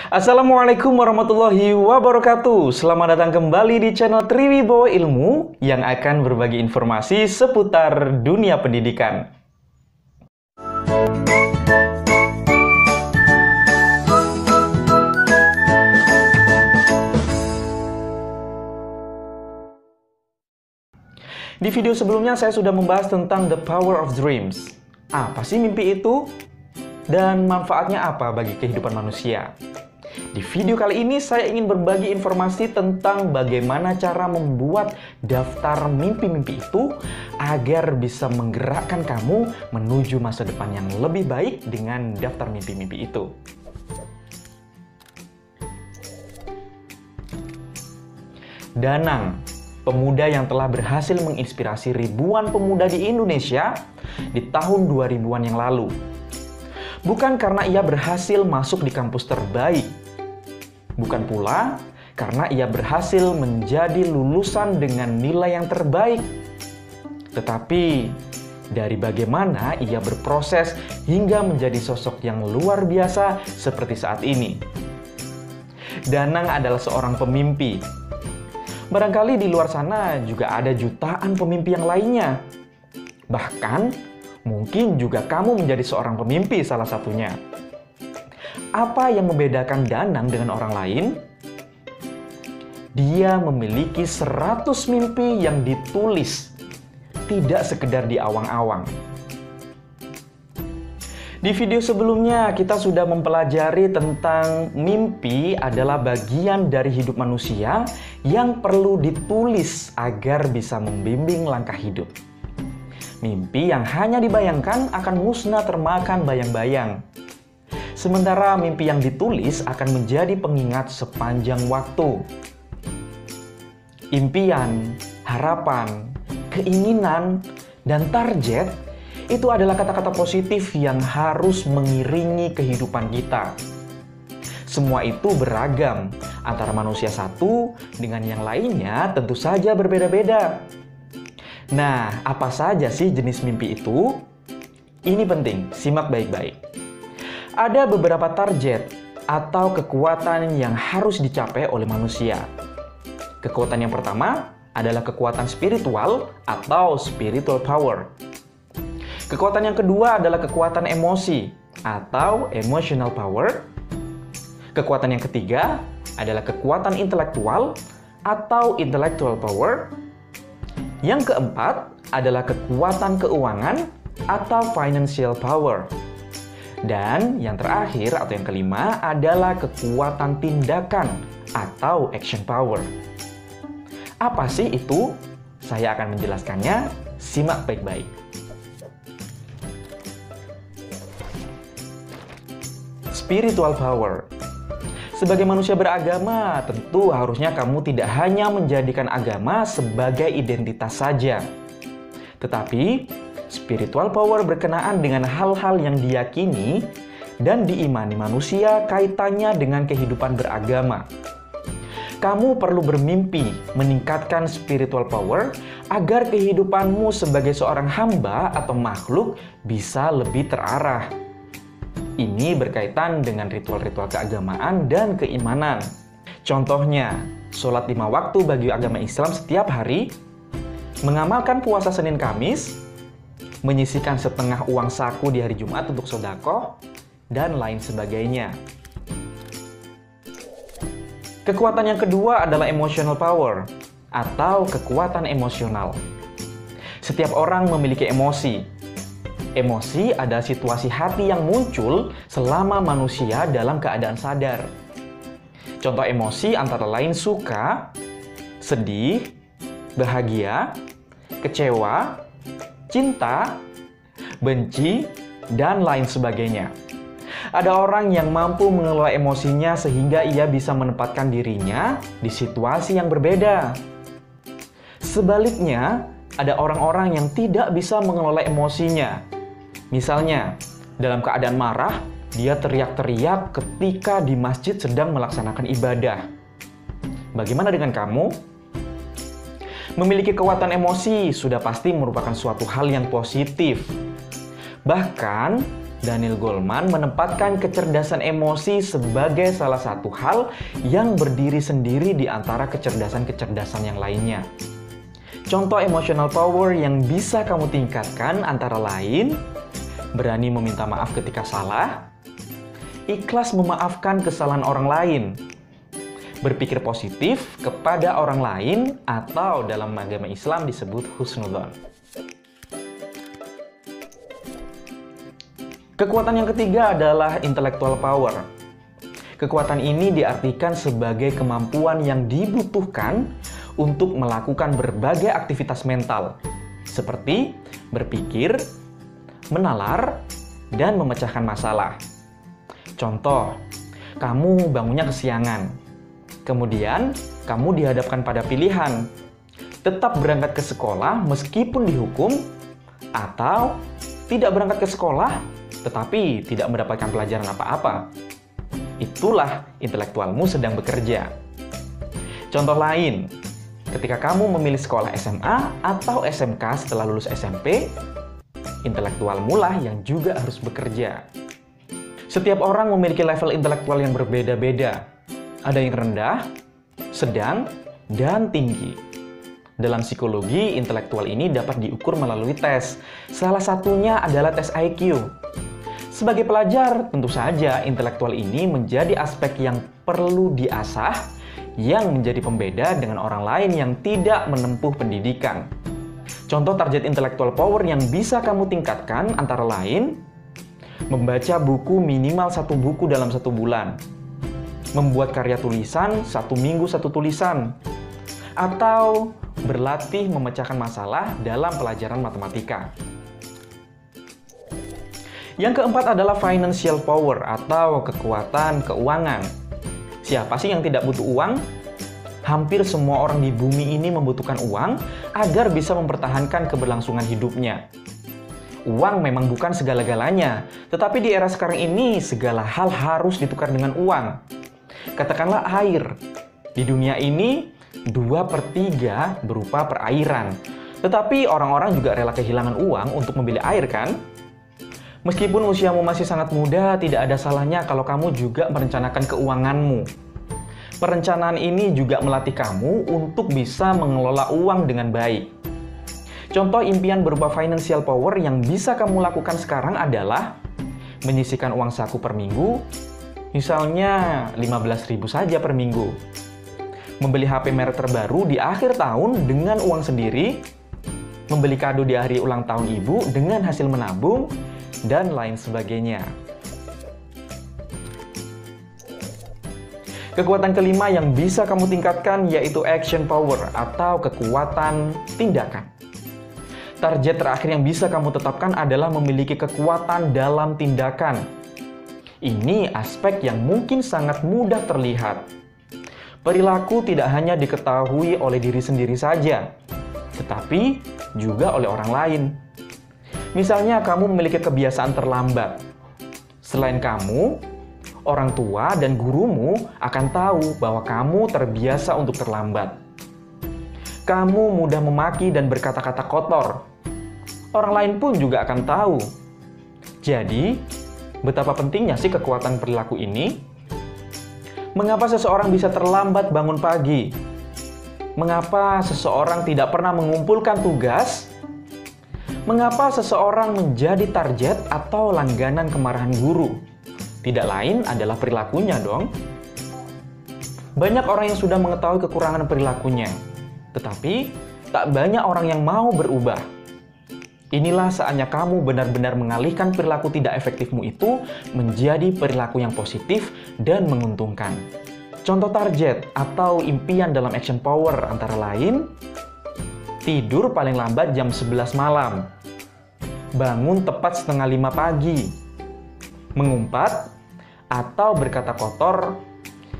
Assalamualaikum warahmatullahi wabarakatuh. Selamat datang kembali di channel Triwibowo Ilmu yang akan berbagi informasi seputar dunia pendidikan. Di video sebelumnya saya sudah membahas tentang the power of dreams. Apa sih mimpi itu? Dan manfaatnya apa bagi kehidupan manusia? Di video kali ini saya ingin berbagi informasi tentang bagaimana cara membuat daftar mimpi-mimpi itu agar bisa menggerakkan kamu menuju masa depan yang lebih baik dengan daftar mimpi-mimpi itu. Danang, pemuda yang telah berhasil menginspirasi ribuan pemuda di Indonesia di tahun 2000-an yang lalu. Bukan karena ia berhasil masuk di kampus terbaik, bukan pula karena ia berhasil menjadi lulusan dengan nilai yang terbaik, tetapi dari bagaimana ia berproses hingga menjadi sosok yang luar biasa seperti saat ini. Danang adalah seorang pemimpi. Barangkali di luar sana juga ada jutaan pemimpi yang lainnya. Bahkan, mungkin juga kamu menjadi seorang pemimpi salah satunya. Apa yang membedakan Danang dengan orang lain? Dia memiliki 100 mimpi yang ditulis, tidak sekedar di awang-awang. Di video sebelumnya kita sudah mempelajari tentang mimpi adalah bagian dari hidup manusia yang perlu ditulis agar bisa membimbing langkah hidup. Mimpi yang hanya dibayangkan akan musnah termakan bayang-bayang. Sementara mimpi yang ditulis akan menjadi pengingat sepanjang waktu. Impian, harapan, keinginan, dan target itu adalah kata-kata positif yang harus mengiringi kehidupan kita. Semua itu beragam, antara manusia satu dengan yang lainnya tentu saja berbeda-beda. Nah, apa saja sih jenis mimpi itu? Ini penting, simak baik-baik. Ada beberapa target atau kekuatan yang harus dicapai oleh manusia. Kekuatan yang pertama adalah kekuatan spiritual atau spiritual power. Kekuatan yang kedua adalah kekuatan emosi atau emotional power. Kekuatan yang ketiga adalah kekuatan intelektual atau intellectual power. Yang keempat adalah kekuatan keuangan atau financial power. Dan yang terakhir atau yang kelima adalah kekuatan tindakan atau action power. Apa sih itu? Saya akan menjelaskannya, simak baik-baik. Spiritual power. Sebagai manusia beragama, tentu harusnya kamu tidak hanya menjadikan agama sebagai identitas saja. Tetapi, spiritual power berkenaan dengan hal-hal yang diyakini dan diimani manusia kaitannya dengan kehidupan beragama. Kamu perlu bermimpi meningkatkan spiritual power agar kehidupanmu sebagai seorang hamba atau makhluk bisa lebih terarah. Ini berkaitan dengan ritual-ritual keagamaan dan keimanan. Contohnya, sholat 5 waktu bagi agama Islam setiap hari, mengamalkan puasa Senin Kamis, menyisihkan setengah uang saku di hari Jumat untuk sedekah, dan lain sebagainya. Kekuatan yang kedua adalah emotional power atau kekuatan emosional. Setiap orang memiliki emosi. Emosi adalah situasi hati yang muncul selama manusia dalam keadaan sadar. Contoh emosi antara lain suka, sedih, bahagia, kecewa, cinta, benci, dan lain sebagainya. Ada orang yang mampu mengelola emosinya sehingga ia bisa menempatkan dirinya di situasi yang berbeda. Sebaliknya, ada orang-orang yang tidak bisa mengelola emosinya. Misalnya, dalam keadaan marah, dia teriak-teriak ketika di masjid sedang melaksanakan ibadah. Bagaimana dengan kamu? Memiliki kekuatan emosi sudah pasti merupakan suatu hal yang positif. Bahkan, Daniel Goleman menempatkan kecerdasan emosi sebagai salah satu hal yang berdiri sendiri di antara kecerdasan-kecerdasan yang lainnya. Contoh emotional power yang bisa kamu tingkatkan antara lain, berani meminta maaf ketika salah, ikhlas memaafkan kesalahan orang lain, berpikir positif kepada orang lain atau dalam agama Islam disebut husnudzon. Kekuatan yang ketiga adalah intellectual power. Kekuatan ini diartikan sebagai kemampuan yang dibutuhkan untuk melakukan berbagai aktivitas mental, seperti berpikir, menalar, dan memecahkan masalah. Contoh, kamu bangunnya kesiangan. Kemudian, kamu dihadapkan pada pilihan, tetap berangkat ke sekolah meskipun dihukum, atau tidak berangkat ke sekolah, tetapi tidak mendapatkan pelajaran apa-apa. Itulah intelektualmu sedang bekerja. Contoh lain, ketika kamu memilih sekolah SMA atau SMK setelah lulus SMP, intelektualmu lah yang juga harus bekerja. Setiap orang memiliki level intelektual yang berbeda-beda. Ada yang rendah, sedang, dan tinggi. Dalam psikologi, intelektual ini dapat diukur melalui tes. Salah satunya adalah tes IQ. Sebagai pelajar, tentu saja intelektual ini menjadi aspek yang perlu diasah, yang menjadi pembeda dengan orang lain yang tidak menempuh pendidikan. Contoh target intellectual power yang bisa kamu tingkatkan antara lain, membaca buku minimal 1 buku dalam 1 bulan, membuat karya tulisan 1 minggu 1 tulisan, atau berlatih memecahkan masalah dalam pelajaran matematika. Yang keempat adalah financial power atau kekuatan keuangan. Siapa sih yang tidak butuh uang? Hampir semua orang di bumi ini membutuhkan uang agar bisa mempertahankan keberlangsungan hidupnya. Uang memang bukan segala-galanya, tetapi di era sekarang ini segala hal harus ditukar dengan uang. Katakanlah air. Di dunia ini 2/3 berupa perairan. Tetapi orang-orang juga rela kehilangan uang untuk membeli air kan? Meskipun usiamu masih sangat muda, tidak ada salahnya kalau kamu juga merencanakan keuanganmu. Perencanaan ini juga melatih kamu untuk bisa mengelola uang dengan baik. Contoh impian berupa financial power yang bisa kamu lakukan sekarang adalah menyisihkan uang saku per minggu, misalnya 15.000 saja per minggu. Membeli HP merek terbaru di akhir tahun dengan uang sendiri, membeli kado di hari ulang tahun ibu dengan hasil menabung, dan lain sebagainya. Kekuatan kelima yang bisa kamu tingkatkan yaitu action power atau kekuatan tindakan. Target terakhir yang bisa kamu tetapkan adalah memiliki kekuatan dalam tindakan. Ini aspek yang mungkin sangat mudah terlihat. Perilaku tidak hanya diketahui oleh diri sendiri saja, tetapi juga oleh orang lain. Misalnya, kamu memiliki kebiasaan terlambat. Selain kamu, orang tua dan gurumu akan tahu bahwa kamu terbiasa untuk terlambat. Kamu mudah memaki dan berkata-kata kotor. Orang lain pun juga akan tahu. Jadi, betapa pentingnya sih kekuatan perilaku ini? Mengapa seseorang bisa terlambat bangun pagi? Mengapa seseorang tidak pernah mengumpulkan tugas? Mengapa seseorang menjadi target atau langganan kemarahan guru? Tidak lain adalah perilakunya dong. Banyak orang yang sudah mengetahui kekurangan perilakunya, tetapi tak banyak orang yang mau berubah. Inilah saatnya kamu benar-benar mengalihkan perilaku tidak efektifmu itu menjadi perilaku yang positif dan menguntungkan. Contoh target atau impian dalam action power antara lain, tidur paling lambat jam 11 malam, bangun tepat 4:30 pagi, mengumpat atau berkata kotor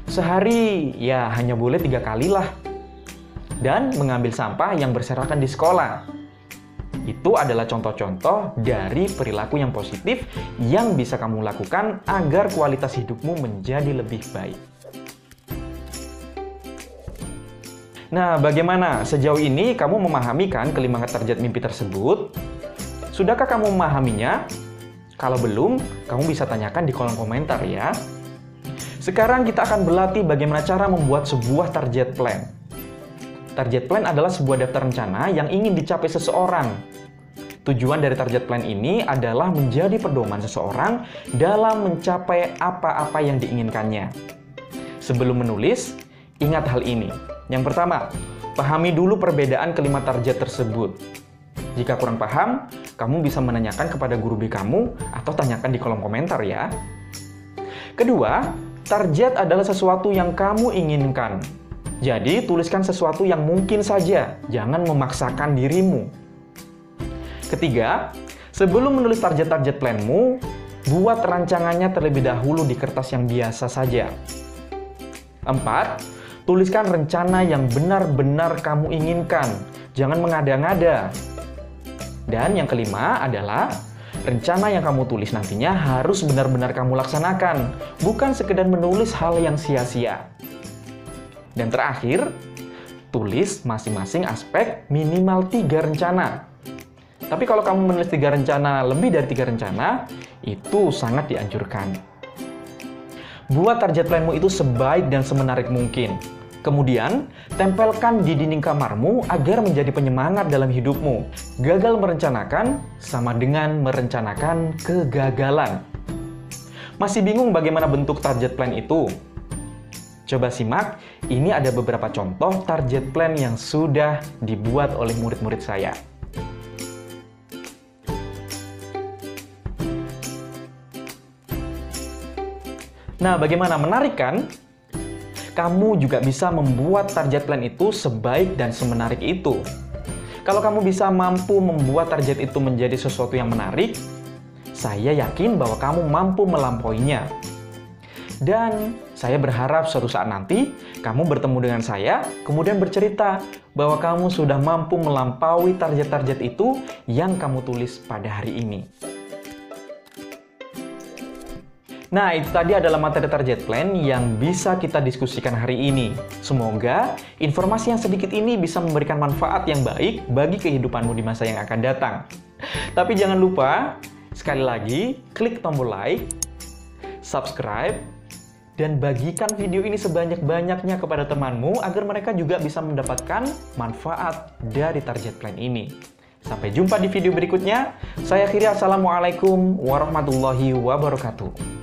sehari ya hanya boleh 3 kali lah, dan mengambil sampah yang berserakan di sekolah. Itu adalah contoh-contoh dari perilaku yang positif yang bisa kamu lakukan agar kualitas hidupmu menjadi lebih baik. Nah, bagaimana? Sejauh ini kamu memahami kan kelima target mimpi tersebut? Sudahkah kamu memahaminya? Kalau belum, kamu bisa tanyakan di kolom komentar ya. Sekarang kita akan berlatih bagaimana cara membuat sebuah target plan. Target plan adalah sebuah daftar rencana yang ingin dicapai seseorang. Tujuan dari target plan ini adalah menjadi pedoman seseorang dalam mencapai apa-apa yang diinginkannya. Sebelum menulis, ingat hal ini. Yang pertama, pahami dulu perbedaan kelima target tersebut. Jika kurang paham, kamu bisa menanyakan kepada guru B kamu atau tanyakan di kolom komentar ya. Kedua, target adalah sesuatu yang kamu inginkan. Jadi, tuliskan sesuatu yang mungkin saja, jangan memaksakan dirimu. Ketiga, sebelum menulis target-target planmu, buat rancangannya terlebih dahulu di kertas yang biasa saja. 4. Tuliskan rencana yang benar-benar kamu inginkan, jangan mengada-ngada. Dan yang kelima adalah rencana yang kamu tulis nantinya harus benar-benar kamu laksanakan, bukan sekedar menulis hal yang sia-sia. Dan terakhir, tulis masing-masing aspek minimal 3 rencana. Tapi kalau kamu menulis 3 rencana, lebih dari 3 rencana, itu sangat dianjurkan. Buat target planmu itu sebaik dan semenarik mungkin. Kemudian, tempelkan di dinding kamarmu agar menjadi penyemangat dalam hidupmu. Gagal merencanakan sama dengan merencanakan kegagalan. Masih bingung bagaimana bentuk target plan itu? Coba simak, ini ada beberapa contoh target plan yang sudah dibuat oleh murid-murid saya. Nah, bagaimana, menarik kan? Kamu juga bisa membuat target plan itu sebaik dan semenarik itu. Kalau kamu bisa mampu membuat target itu menjadi sesuatu yang menarik, saya yakin bahwa kamu mampu melampauinya. Dan saya berharap suatu saat nanti kamu bertemu dengan saya, kemudian bercerita bahwa kamu sudah mampu melampaui target-target itu yang kamu tulis pada hari ini. Nah, itu tadi adalah materi target plan yang bisa kita diskusikan hari ini. Semoga informasi yang sedikit ini bisa memberikan manfaat yang baik bagi kehidupanmu di masa yang akan datang. Tapi jangan lupa, sekali lagi, klik tombol like, subscribe, dan bagikan video ini sebanyak-banyaknya kepada temanmu agar mereka juga bisa mendapatkan manfaat dari target plan ini. Sampai jumpa di video berikutnya. Saya akhiri, assalamualaikum warahmatullahi wabarakatuh.